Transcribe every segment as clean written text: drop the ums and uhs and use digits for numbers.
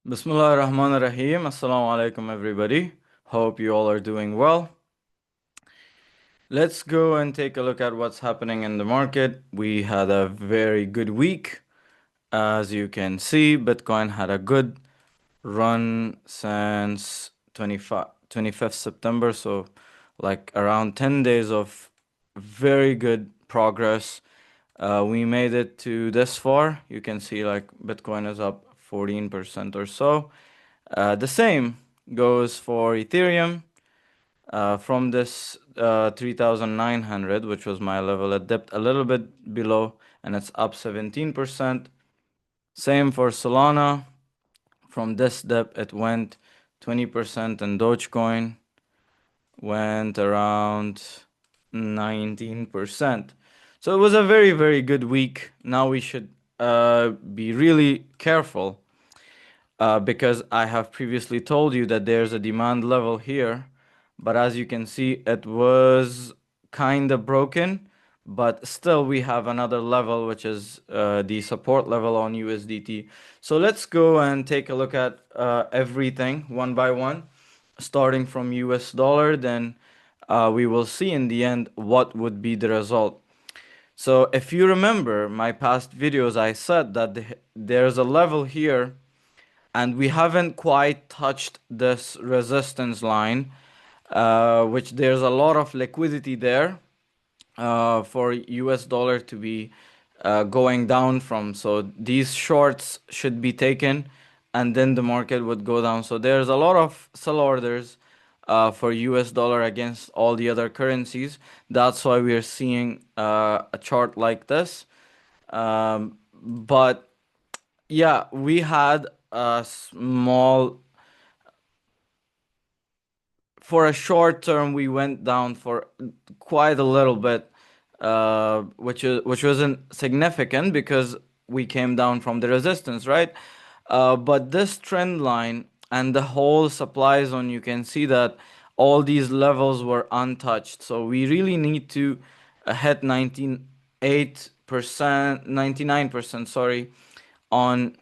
Bismillah ar-Rahman ar-Rahim. Assalamu alaikum, everybody. Hope you all are doing well. Let's go and take a look at what's happening in the market. We had a very good week. As you can see, Bitcoin had a good run since 25th September. So, like around 10 days of very good progress. We made it to this far. You can see like Bitcoin is up 14% or so. The same goes for Ethereum. From this 3,900, which was my level, it dipped a little bit below and it's up 17%. Same for Solana. From this dip, it went 20%, and Dogecoin went around 19%. So it was a very, very good week. Now we should be really careful because I have previously told you that there's a demand level here, but as you can see, it was kind of broken, but still we have another level, which is the support level on USDT. So let's go and take a look at everything one by one, starting from US dollar, then we will see in the end what would be the result. So if you remember my past videos, I said that there's a level here and we haven't quite touched this resistance line, which there's a lot of liquidity there for US dollar to be going down from. So these shorts should be taken and then the market would go down. So there's a lot of sell orders for US dollar against all the other currencies. That's why we are seeing a chart like this. But yeah, we had a small, for a short term, we went down for quite a little bit, which wasn't significant because we came down from the resistance, right? But this trend line and the whole supply zone, you can see that all these levels were untouched. So we really need to hit 99%, sorry, on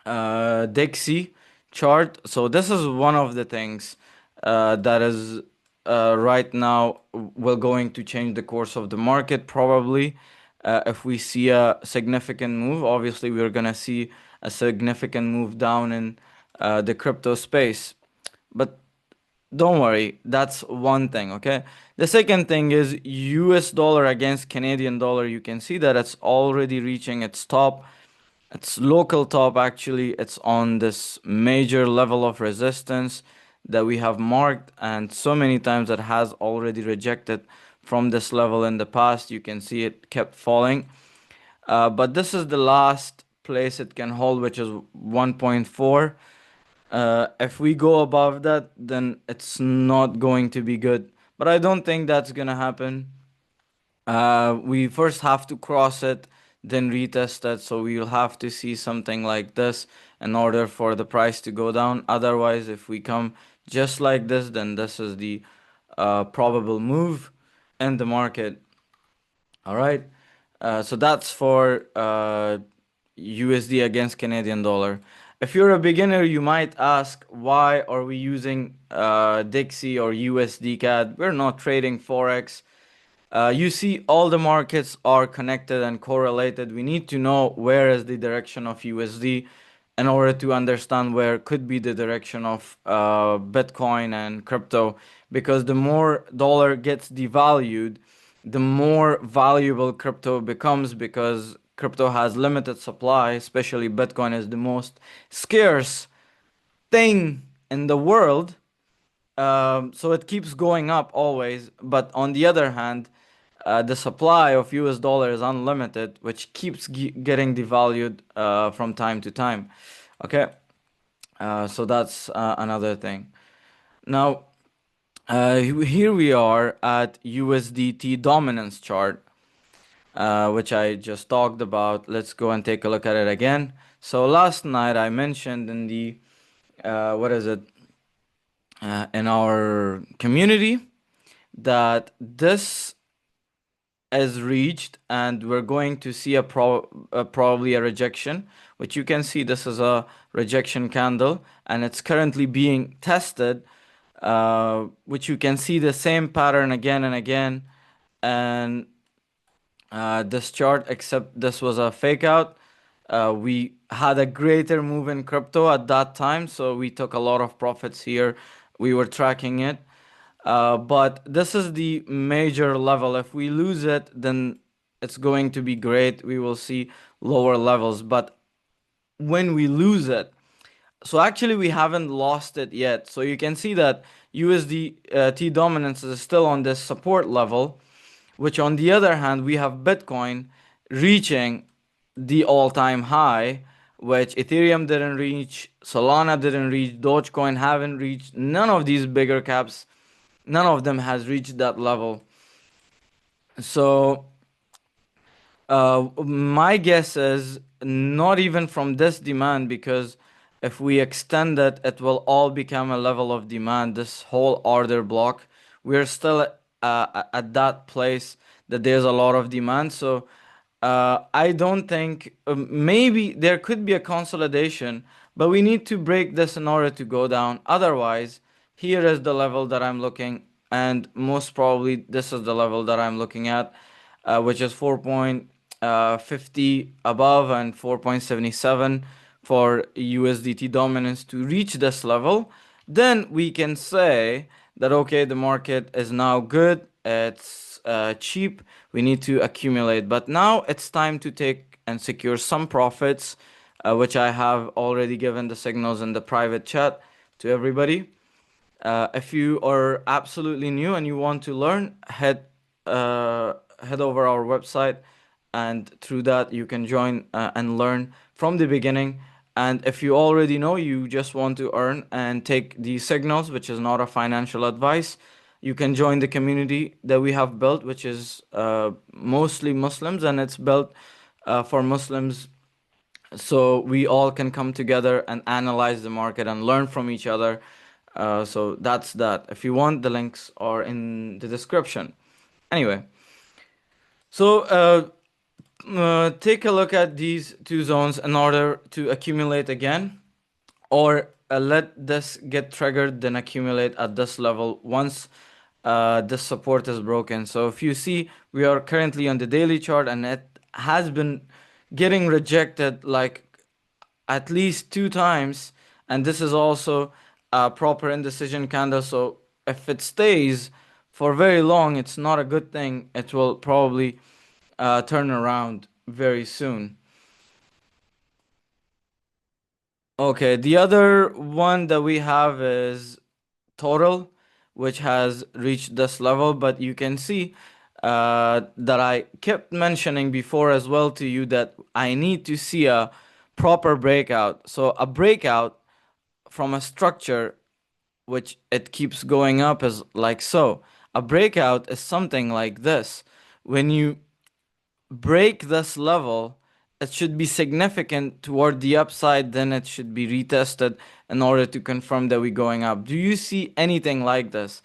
Dixie chart. So this is one of the things that is right now will going to change the course of the market probably. If we see a significant move, obviously we're gonna see a significant move down in the crypto space. But don't worry, that's one thing, okay? The second thing is US dollar against Canadian dollar. You can see that it's already reaching its top, its local top actually. It's on this major level of resistance that we have marked, and so many times it has already rejected from this level in the past. You can see it kept falling. But this is the last place it can hold, which is 1.4. If we go above that, then it's not going to be good. But I don't think that's gonna happen. We first have to cross it, then retest it. So we'll have to see something like this in order for the price to go down. Otherwise, if we come just like this, then this is the probable move in the market. All right. So that's for USD against Canadian dollar. If you're a beginner, you might ask, why are we using Dixie or USD CAD? We're not trading Forex. You see, all the markets are connected and correlated. We need to know where is the direction of USD in order to understand where could be the direction of Bitcoin and crypto. Because the more dollar gets devalued, the more valuable crypto becomes, because crypto has limited supply, especially Bitcoin is the most scarce thing in the world. So it keeps going up always. But on the other hand, the supply of US dollar is unlimited, which keeps getting devalued from time to time. Okay, so that's another thing. Now, here we are at USDT dominance chart, which I just talked about. Let's go and take a look at it again. So last night I mentioned in the what is it, in our community, that this is reached, and we're going to see probably a rejection, which you can see this is a rejection candle, and it's currently being tested, which you can see the same pattern again and again. And this chart, except this was a fake out. We had a greater move in crypto at that time, so we took a lot of profits here. We were tracking it. But this is the major level. If we lose it, then it's going to be great. We will see lower levels. But when we lose it, so actually we haven't lost it yet. So you can see that USD T dominance is still on this support level, which on the other hand, we have Bitcoin reaching the all-time high, which Ethereum didn't reach, Solana didn't reach, Dogecoin haven't reached, none of these bigger caps, none of them has reached that level. So my guess is not even from this demand, because if we extend it, it will all become a level of demand. This whole order block, we're still at that place that there's a lot of demand. So I don't think, maybe there could be a consolidation, but we need to break this in order to go down. Otherwise, here is the level that I'm looking, and most probably this is the level that I'm looking at, which is 4.50 above and 4.77 for USDT dominance. To reach this level, then we can say that okay, the market is now good, it's cheap, we need to accumulate. But now it's time to take and secure some profits, which I have already given the signals in the private chat to everybody. If you are absolutely new and you want to learn, head over our website, and through that you can join and learn from the beginning. And if you already know, you just want to earn and take these signals, which is not a financial advice, you can join the community that we have built, which is mostly Muslims, and it's built for Muslims, so we all can come together and analyze the market and learn from each other. So that's that. If you want, the links are in the description. Anyway, so take a look at these two zones in order to accumulate again, or let this get triggered, then accumulate at this level once this support is broken. So if you see, we are currently on the daily chart, and it has been getting rejected like at least two times, and this is also a proper indecision candle. So if it stays for very long, it's not a good thing. It will probably turn around very soon. Okay, the other one that we have is total, which has reached this level, but you can see that I kept mentioning before as well to you that I need to see a proper breakout. So a breakout from a structure which it keeps going up is like so. A breakout is something like this. When you break this level, it should be significant toward the upside, then it should be retested in order to confirm that we're going up. Do you see anything like this?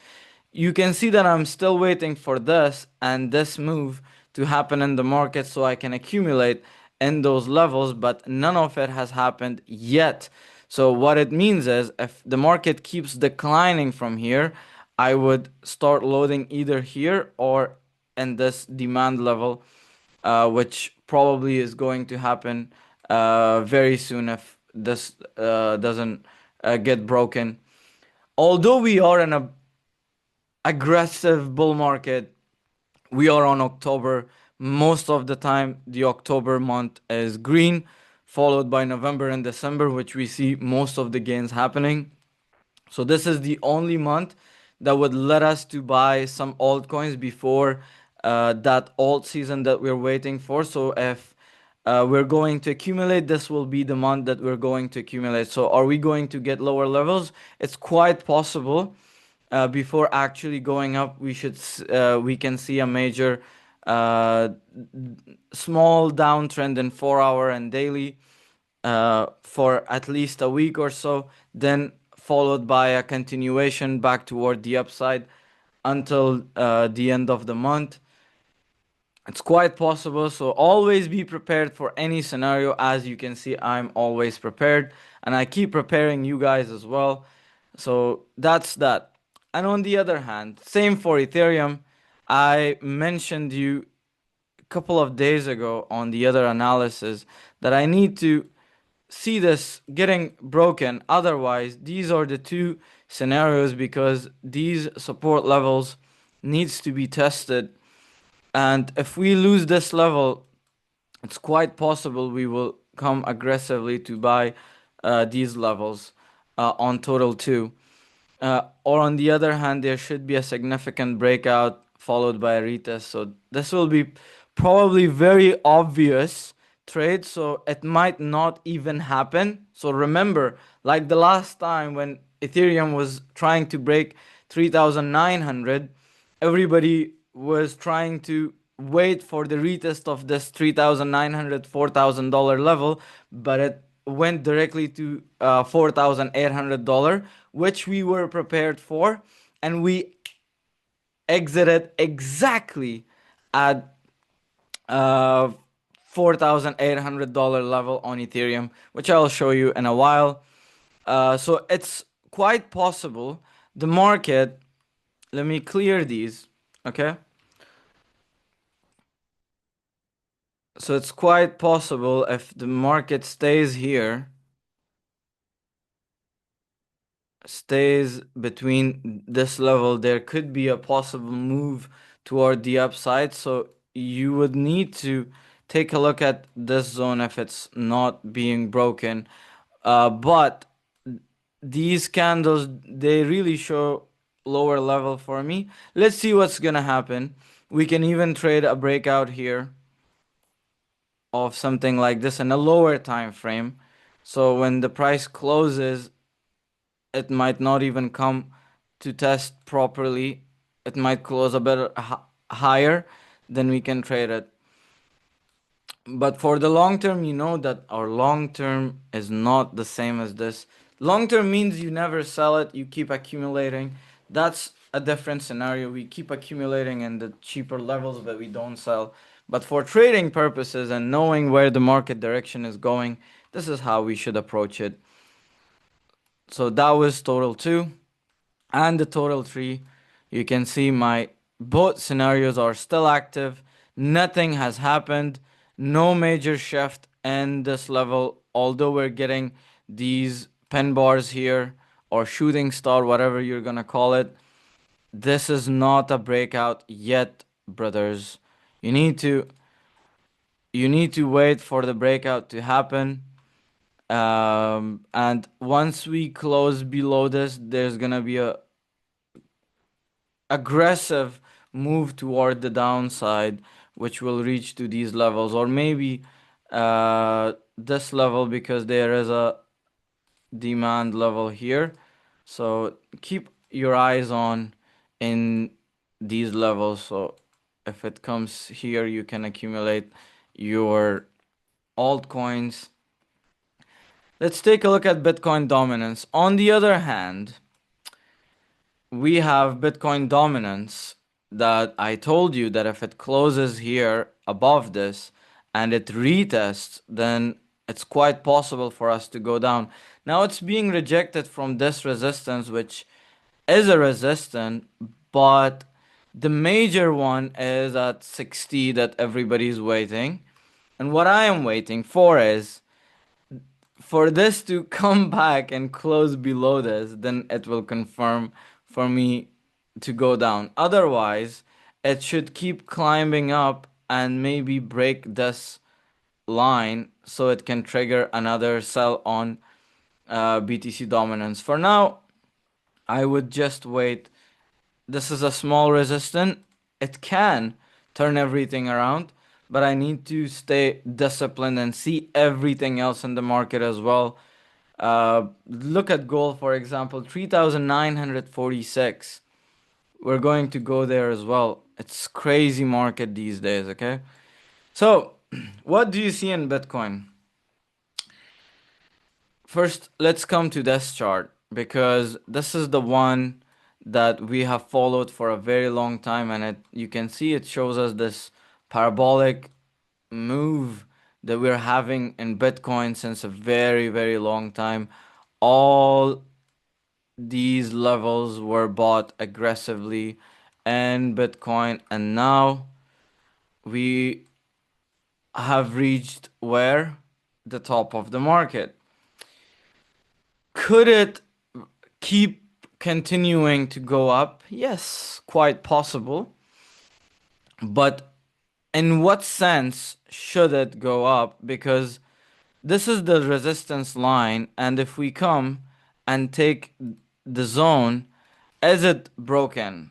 You can see that I'm still waiting for this and this move to happen in the market so I can accumulate in those levels, but none of it has happened yet. So what it means is, if the market keeps declining from here, I would start loading either here or in this demand level, which probably is going to happen very soon if this doesn't get broken. Although we are in a aggressive bull market, we are on October. Most of the time, the October month is green, followed by November and December, which we see most of the gains happening. So this is the only month that would let us to buy some altcoins before that alt season that we're waiting for. So if we're going to accumulate, this will be the month that we're going to accumulate. So are we going to get lower levels? It's quite possible. Before actually going up, we can see a major uh, small downtrend in 4 hour and daily for at least a week or so, then followed by a continuation back toward the upside until the end of the month. It's quite possible. So always be prepared for any scenario. As you can see, I'm always prepared and I keep preparing you guys as well. So that's that. And on the other hand, same for Ethereum. I mentioned you a couple of days ago on the other analysis that I need to see this getting broken. Otherwise, these are the two scenarios because these support levels needs to be tested. And if we lose this level, it's quite possible we will come aggressively to buy these levels on total two. Or on the other hand, there should be a significant breakout followed by a retest. So this will be probably very obvious trade. So it might not even happen. So remember, like the last time when Ethereum was trying to break 3,900, everybody was trying to wait for the retest of this 3,900 $4,000 level, but it went directly to $4,800, which we were prepared for, and we exited exactly at uh, $4,800 level on Ethereum, which I'll show you in a while. So it's quite possible the market. Let me clear these. Okay. So it's quite possible if the market stays here, stays between this level, there could be a possible move toward the upside. So you would need to take a look at this zone if it's not being broken. But these candles, they really show lower level for me. Let's see what's gonna happen. We can even trade a breakout here of something like this in a lower time frame. So when the price closes, it might not even come to test properly. It might close a bit higher, then we can trade it. But for the long term, you know that our long term is not the same as this. Long term means you never sell it, you keep accumulating. That's a different scenario. We keep accumulating in the cheaper levels, but we don't sell. But for trading purposes and knowing where the market direction is going, this is how we should approach it. So that was total two. And the total three, you can see my both scenarios are still active. Nothing has happened. No major shift in this level, although we're getting these pen bars here or shooting star, whatever you're gonna call it. This is not a breakout yet, brothers. You need to you need to wait for the breakout to happen. And once we close below this, there's gonna be a aggressive move toward the downside, which will reach to these levels, or maybe this level because there is a demand level here. So keep your eyes on in these levels. So if it comes here, you can accumulate your altcoins. Let's take a look at Bitcoin dominance. On the other hand, we have Bitcoin dominance that I told you that if it closes here above this and it retests, then it's quite possible for us to go down. Now it's being rejected from this resistance, which is a resistance, but the major one is at 60 that everybody's waiting. And what I am waiting for is for this to come back and close below this, then it will confirm for me to go down. Otherwise, it should keep climbing up and maybe break this line so it can trigger another sell on BTC dominance. For now, I would just wait. This is a small resistance. It can turn everything around, but I need to stay disciplined and see everything else in the market as well. Look at gold, for example, 3,946. We're going to go there as well. It's crazy market these days, okay? So, what do you see in Bitcoin? First, let's come to this chart because this is the one that we have followed for a very long time, and you can see it shows us this parabolic move that we're having in Bitcoin since a very, very long time. All these levels were bought aggressively in Bitcoin, and now we have reached where? The top of the market. Could it keep continuing to go up? Yes, quite possible. But in what sense should it go up? Because this is the resistance line, and if we come and take the zone, is it broken?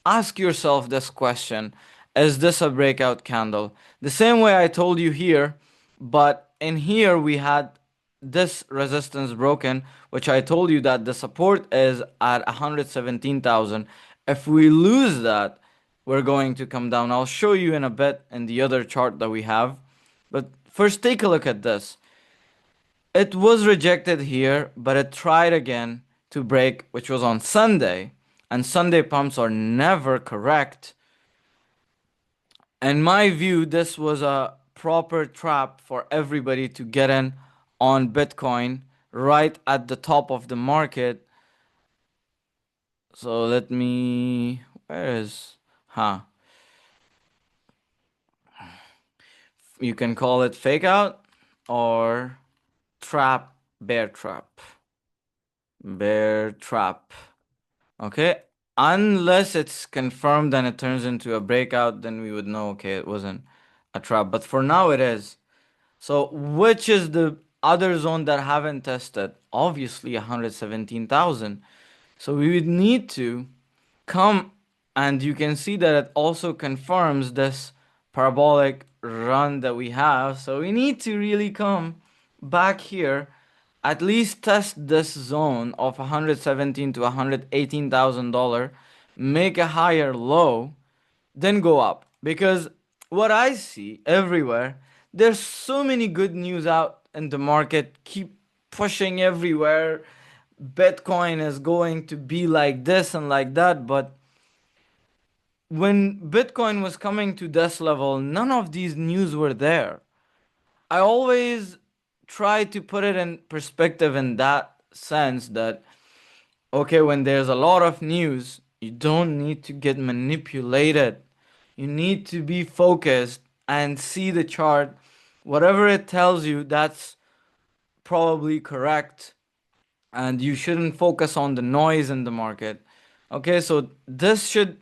Ask yourself this question. Is this a breakout candle? The same way I told you here, but in here we had this resistance broken, which I told you that the support is at 117,000. If we lose that, we're going to come down. I'll show you in a bit in the other chart that we have. But first, take a look at this. It was rejected here, but it tried again to break, which was on Sunday. And Sunday pumps are never correct. In my view, this was a proper trap for everybody to get in on Bitcoin right at the top of the market. So let me, where is, huh? You can call it fake out or trap, bear trap. Bear trap. Okay. Unless it's confirmed and it turns into a breakout, then we would know, okay, it wasn't a trap. But for now, it is. So, which is the other zone that haven't tested? Obviously, 117,000. So, we would need to come, and you can see that it also confirms this parabolic run that we have. So, we need to really come back here, at least test this zone of 117 to 118,000 dollars, make a higher low, then go up. Because what I see everywhere, there's so many good news out in the market, keep pushing everywhere. Bitcoin is going to be like this and like that, but when Bitcoin was coming to this level, none of these news were there. I always try to put it in perspective in that sense that, okay, when there's a lot of news, you don't need to get manipulated. You need to be focused and see the chart. Whatever it tells you, that's probably correct. And you shouldn't focus on the noise in the market. Okay, so this should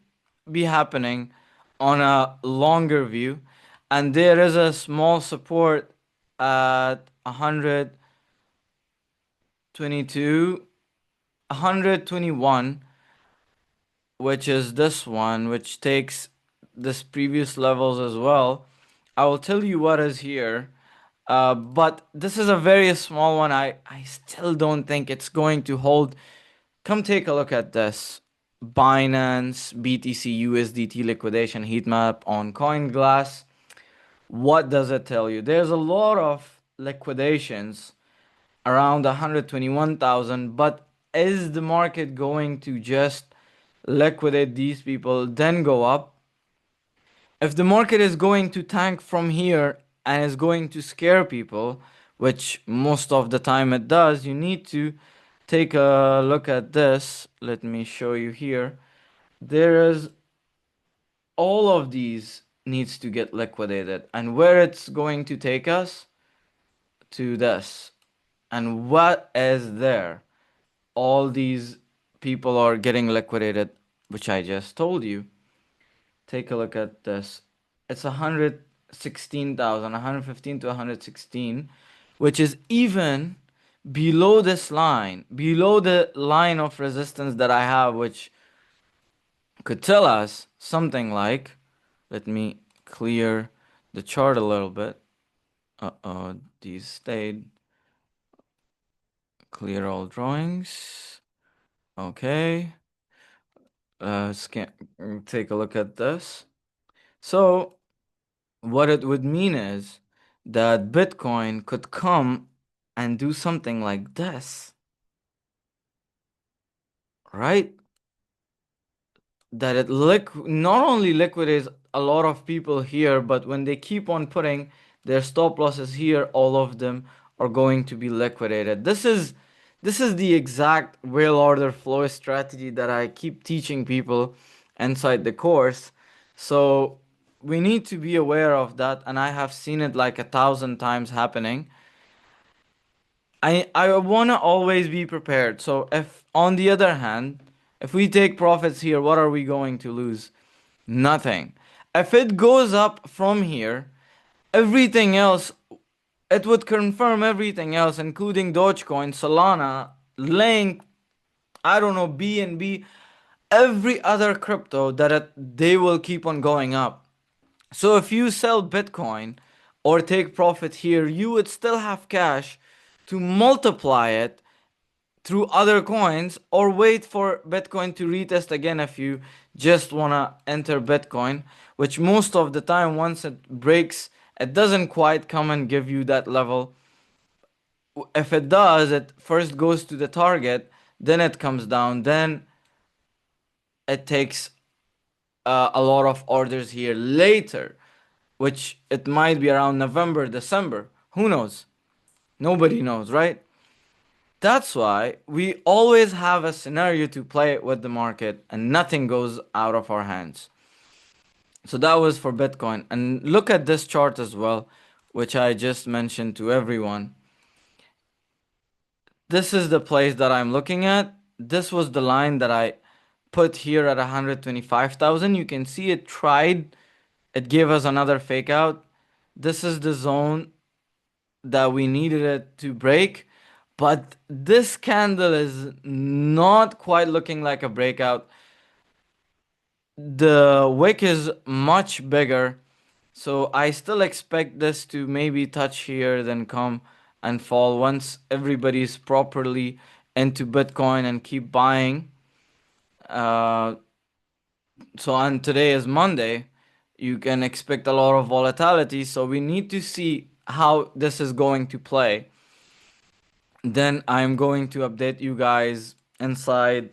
be happening on a longer view. And there is a small support at 122, 121, which is this one, which takes this previous levels as well. I will tell you what is here. But this is a very small one. I still don't think it's going to hold. Come take a look at this. Binance BTC USDT liquidation heat map on CoinGlass. What does it tell you? There's a lot of liquidations around 121,000, but is the market going to just liquidate these people, then go up? If the market is going to tank from here and is going to scare people, which most of the time it does, you need to take a look at this. Let me show you here. There is all of these needs to get liquidated, and where it's going to take us to this. And what is there? All these people are getting liquidated, which I just told you. Take a look at this. It's 116,000, 115 to 116, which is even below this line, below the line of resistance that I have, which could tell us something like, let me clear the chart a little bit. Uh-oh, these stayed. Clear all drawings. Okay. Scan, take a look at this. So what it would mean is that Bitcoin could come and do something like this, right? That it not only liquidates a lot of people here, but when they keep on putting their stop losses here, all of them are going to be liquidated. This is the exact whale order flow strategy that I keep teaching people inside the course. So we need to be aware of that, and I have seen it like 1,000 times happening. I want to always be prepared. So if on the other hand, if we take profits here, what are we going to lose? Nothing. If it goes up from here, everything else, it would confirm everything else, including Dogecoin, Solana, Link, I don't know, BNB, every other crypto that they will keep on going up. So if you sell Bitcoin or take profit here, you would still have cash to multiply it through other coins, or wait for Bitcoin to retest again if you just want to enter Bitcoin, which most of the time, once it breaks, it doesn't quite come and give you that level. If it does, it first goes to the target, then it comes down, then it takes a lot of orders here later, which it might be around November, December. Who knows? Nobody knows, right? That's why we always have a scenario to play with the market and nothing goes out of our hands. So that was for Bitcoin. And look at this chart as well, which I just mentioned to everyone. This is the place that I'm looking at. This was the line that I put here at 125,000. You can see it tried, it gave us another fake out. This is the zone that we needed it to break. But this candle is not quite looking like a breakout. The wick is much bigger. So I still expect this to maybe touch here, then come and fall once everybody's properly into Bitcoin and keep buying. Uh, so on today is Monday, you can expect a lot of volatility. So we need to see how this is going to play. Then I'm going to update you guys inside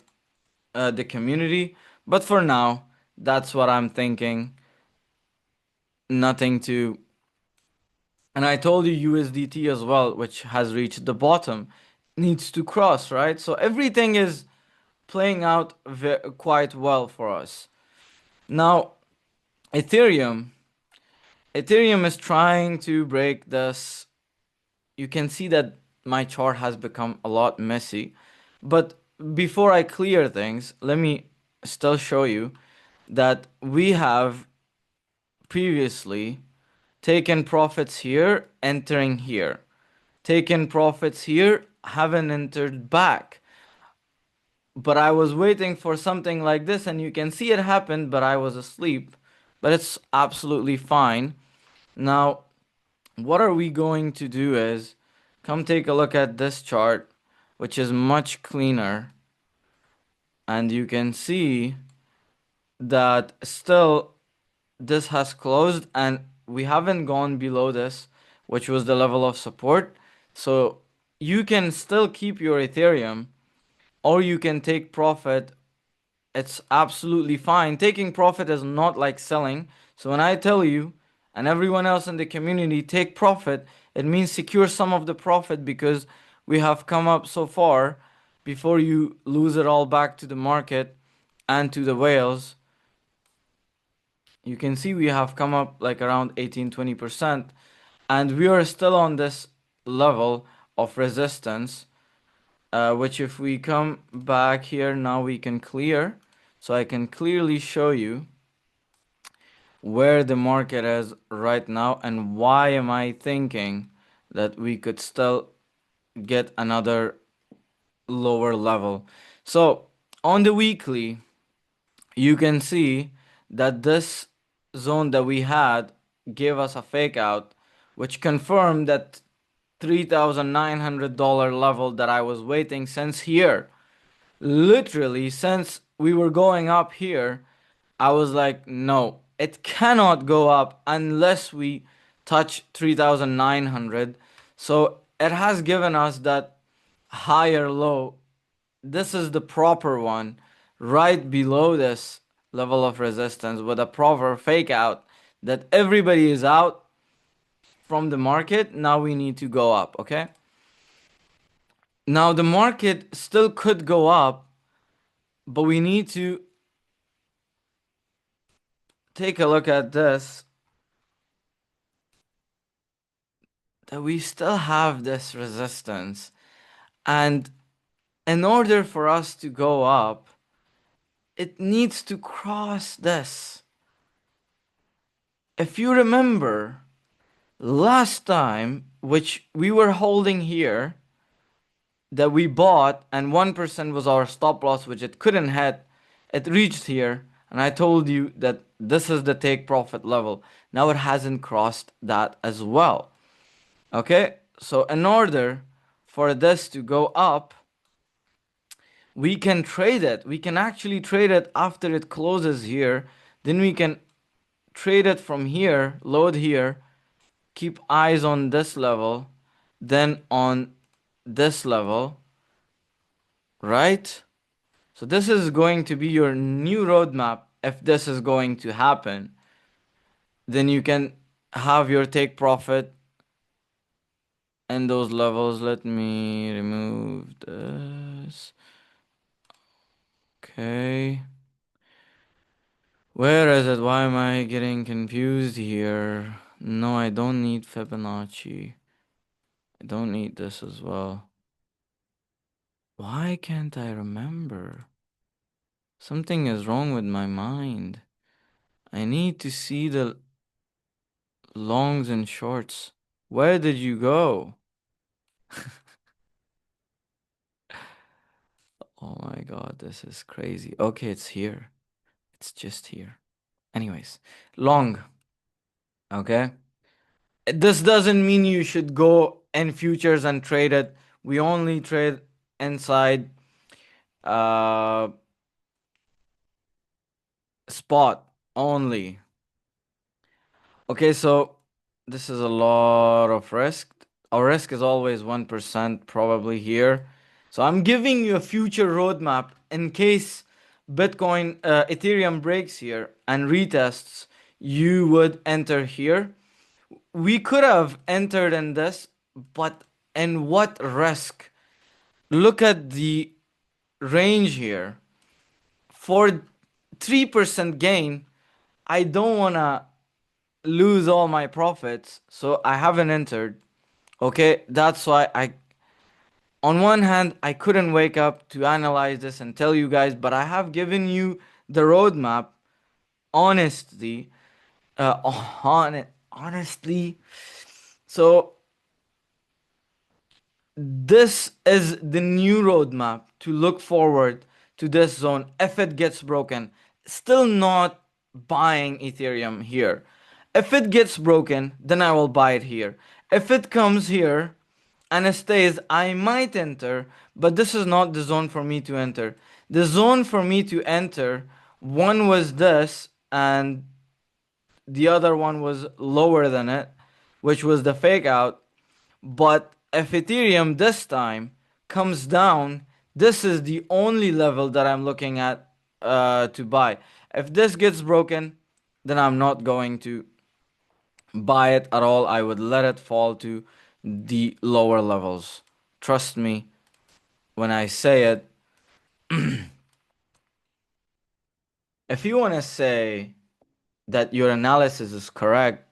the community. But for now, that's what I'm thinking. Nothing to. And I told you USDT as well, which has reached the bottom, needs to cross, right? So everything is playing out quite well for us. Now, Ethereum. Ethereum is trying to break this. You can see that my chart has become a lot messy. But before I clear things, let me still show you that we have previously taken profits here, entering here. Taken profits here, haven't entered back. But I was waiting for something like this, and you can see it happened, but I was asleep. But it's absolutely fine. Now, what are we going to do is come take a look at this chart, which is much cleaner. And you can see that still this has closed and we haven't gone below this, which was the level of support. So you can still keep your Ethereum or you can take profit. It's absolutely fine. Taking profit is not like selling. So when I tell you and everyone else in the community take profit, it means secure some of the profit because we have come up so far before you lose it all back to the market and to the whales. You can see we have come up like around 18-20%, and we are still on this level of resistance, which if we come back here now we can clear. So I can clearly show you where the market is right now and why am I thinking that we could still get another lower level. So on the weekly, you can see that this zone that we had gave us a fake out, which confirmed that $3,900 level that I was waiting since here. Literally, since we were going up here, I was like, no, it cannot go up unless we touch 3,900. So it has given us that higher low. This is the proper one right below this level of resistance with a proper fake out that everybody is out from the market. Now we need to go up, okay? Now the market still could go up, but we need to take a look at this, that we still have this resistance. And in order for us to go up, it needs to cross this. If you remember last time, which we were holding here, that we bought, and 1% was our stop loss, which it couldn't hit, it reached here, and I told you that this is the take profit level. Now it hasn't crossed that as well. Okay, so in order for this to go up, we can trade it. We can actually trade it after it closes here. Then we can trade it from here, load here, keep eyes on this level, then on this level, right? So this is going to be your new roadmap. If this is going to happen, then you can have your take profit and those levels. Let me remove this. Okay. Where is it? Why am I getting confused here? No, I don't need Fibonacci. I don't need this as well. Why can't I remember? Something is wrong with my mind. I need to see the longs and shorts. Where did you go? Oh my god, this is crazy. Okay, it's here. It's just here. Anyways, long. Okay. This doesn't mean you should go in futures and trade it. We only trade inside uh spot only. Okay, so this is a lot of risk. Our risk is always 1% probably here. So I'm giving you a future roadmap in case Bitcoin, Ethereum breaks here and retests, you would enter here. We could have entered in this, but in what risk? Look at the range here. For 3% gain, I don't want to lose all my profits, so I haven't entered. Okay, that's why on one hand, I couldn't wake up to analyze this and tell you guys, but I have given you the roadmap, honestly, honestly. So this is the new roadmap to look forward to this zone if it gets broken. Still not buying Ethereum here. If it gets broken, then I will buy it here. If it comes here and it stays, I might enter, but this is not the zone for me to enter. The zone for me to enter, one was this, and the other one was lower than it, which was the fake out. But if Ethereum this time comes down, this is the only level that I'm looking at to buy. If this gets broken, then I'm not going to buy it at all. I would let it fall to the lower levels. Trust me when I say it. If you want to say that your analysis is correct,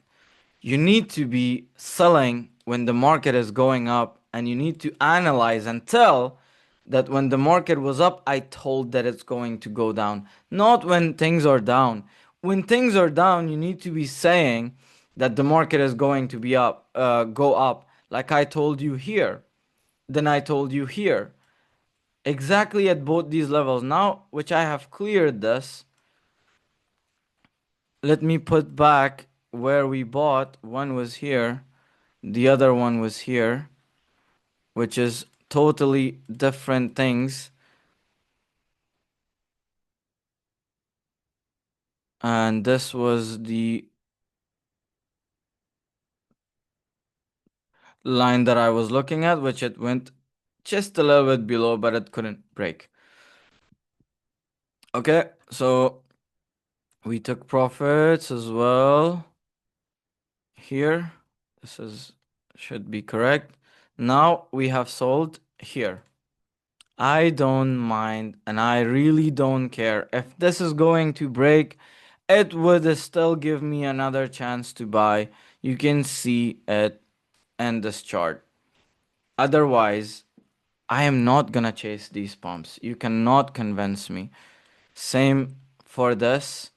you need to be selling when the market is going up, and you need to analyze and tell that when the market was up, I told that it's going to go down, not when things are down. When things are down, you need to be saying that the market is going to be up, go up, like I told you here. Then I told you here, exactly at both these levels. Now, which I have cleared this, let me put back where we bought. One was here, the other one was here, which is totally different things. And this was the line that I was looking at, which it went just a little bit below, but it couldn't break. Okay, so We took profits as well here. This is should be correct. Now we have sold here. I don't mind and I really don't care. If this is going to break, it would still give me another chance to buy. You can see it in this chart. Otherwise, I am not gonna chase these pumps. You cannot convince me. Same for this.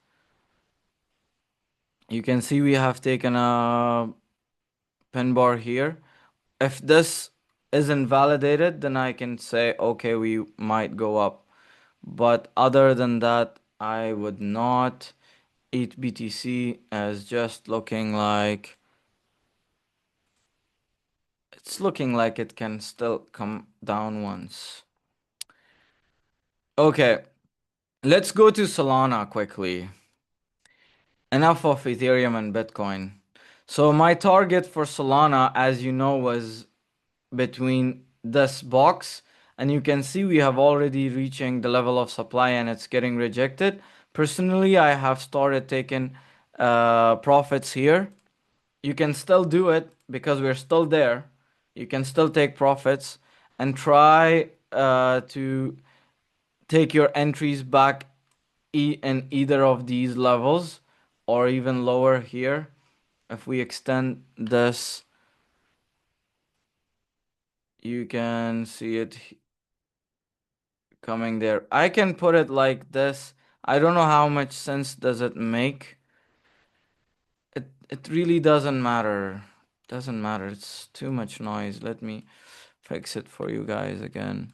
You can see we have taken a pin bar here. If this is invalidated, then I can say, okay, we might go up. But other than that, I would not eat BTC as just looking like it's looking like it can still come down once. Okay, let's go to Solana quickly. Enough of Ethereum and Bitcoin. So my target for Solana, as you know, was between this box, and you can see we have already reaching the level of supply and it's getting rejected. Personally, I have started taking profits here. You can still do it because we're still there. You can still take profits and try to take your entries back in either of these levels or even lower here. If we extend this, you can see it coming there. I can put it like this. I don't know how much sense does it make. It really doesn't matter. Doesn't matter. It's too much noise. Let me fix it for you guys again.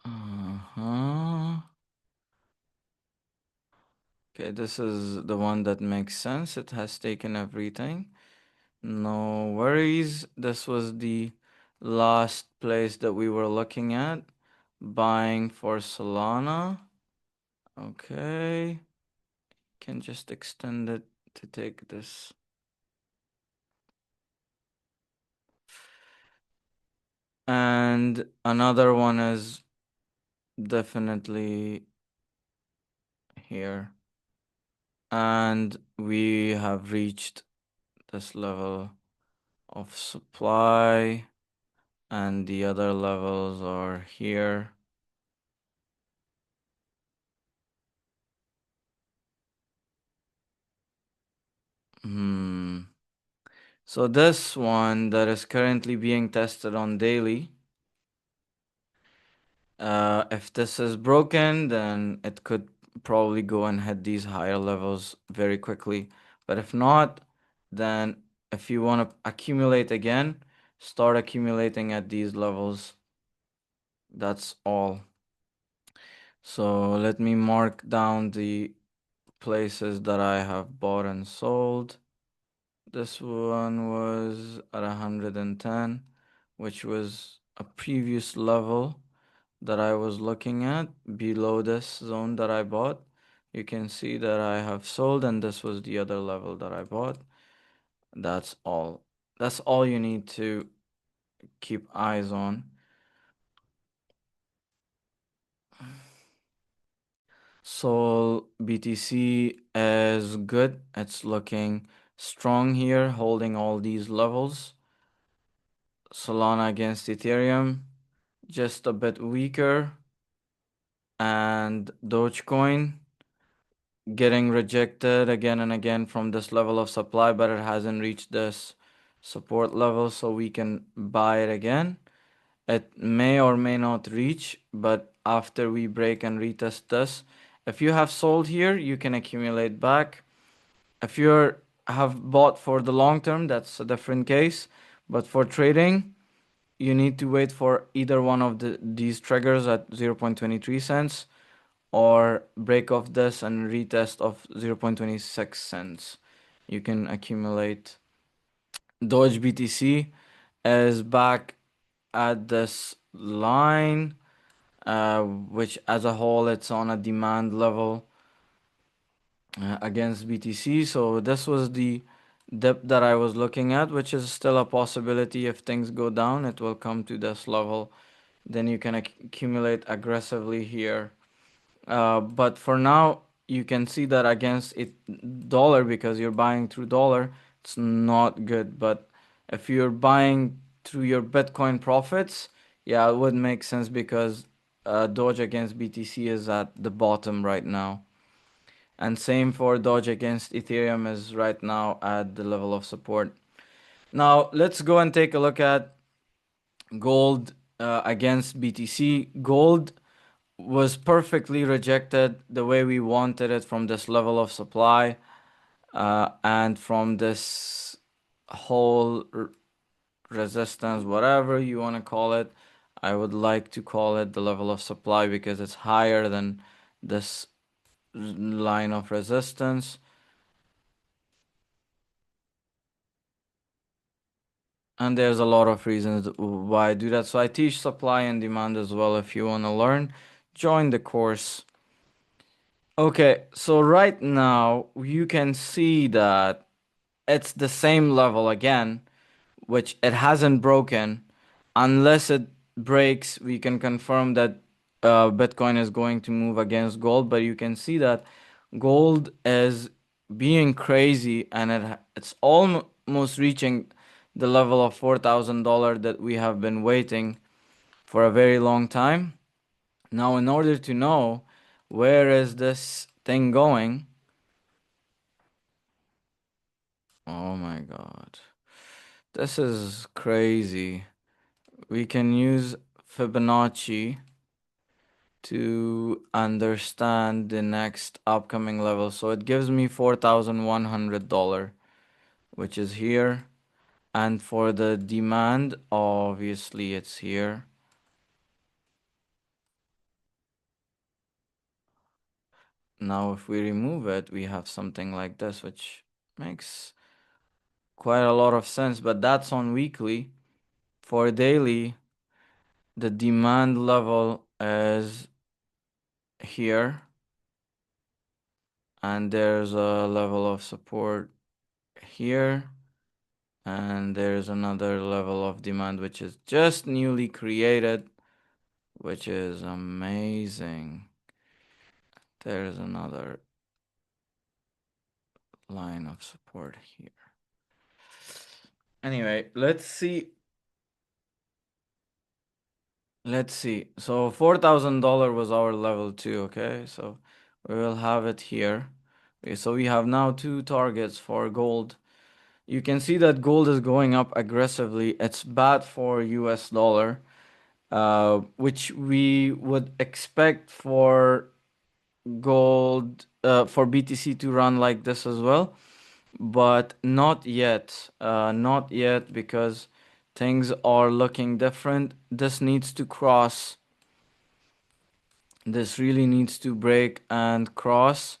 Uh-huh. Okay, this is the one that makes sense. It has taken everything. No worries. This was the last place that we were looking at. Buying for Solana. Okay. Can just extend it to take this. And another one is definitely here. And we have reached this level of supply, and the other levels are here. Hmm. So this one that is currently being tested on daily, if this is broken, then it could probably go and hit these higher levels very quickly. But if not, then if you want to accumulate again, start accumulating at these levels. That's all. So let me mark down the places that I have bought and sold. This one was at 110, which was a previous level that I was looking at below this zone that I bought. You can see that I have sold, and this was the other level that I bought. That's all. That's all you need to keep eyes on. So BTC is good. It's looking strong here, holding all these levels. Solana against Ethereum, just a bit weaker. And Dogecoin getting rejected again and again from this level of supply, but it hasn't reached this support level, so we can buy it again. It may or may not reach, but after we break and retest this, if you have sold here, you can accumulate back. If you have bought for the long term, that's a different case. But for trading, you need to wait for either one of these triggers at 0.23 cents or break off this and retest of 0.26 cents. You can accumulate. Doge BTC is back at this line, which as a whole it's on a demand level against BTC. So this was the dip that I was looking at, which is still a possibility. If things go down, it will come to this level. Then you can accumulate aggressively here. But for now, you can see that against it dollar, because you're buying through dollar, it's not good. But if you're buying through your Bitcoin profits, yeah, it would make sense, because Doge against BTC is at the bottom right now. And same for Doge against Ethereum is right now at the level of support. Now, let's go and take a look at gold against BTC. Gold was perfectly rejected the way we wanted it from this level of supply and from this whole resistance, whatever you want to call it. I would like to call it the level of supply, because it's higher than this line of resistance. And there's a lot of reasons why I do that. So I teach supply and demand as well. If you want to learn, join the course. Okay, so right now you can see that it's the same level again, which it hasn't broken. Unless it breaks, we can confirm that Bitcoin is going to move against gold. But you can see that gold is being crazy, and it's almost reaching the level of $4,000 that we have been waiting for a very long time. Now, in order to know where is this thing going, oh my God, this is crazy. We can use Fibonacci to understand the next upcoming level. So it gives me $4,100, which is here. And for the demand, obviously it's here. Now, if we remove it, we have something like this, which makes quite a lot of sense, but that's on weekly. For daily, the demand level is here, and there's a level of support here, and there's another level of demand which is just newly created, which is amazing. There's another line of support here. Anyway, let's see. Let's see. So $4,000 was our level 2, okay? So we will have it here. Okay, so we have now two targets for gold. You can see that gold is going up aggressively. It's bad for US dollar, which we would expect for gold, for BTC to run like this as well, but not yet. Not yet, because things are looking different. This needs to cross. This really needs to break and cross.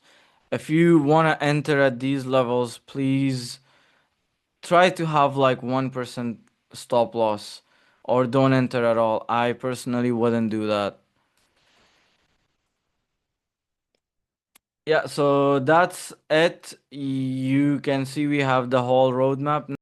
If you want to enter at these levels, please try to have like 1% stop loss, or don't enter at all. I personally wouldn't do that. Yeah, so that's it. You can see we have the whole roadmap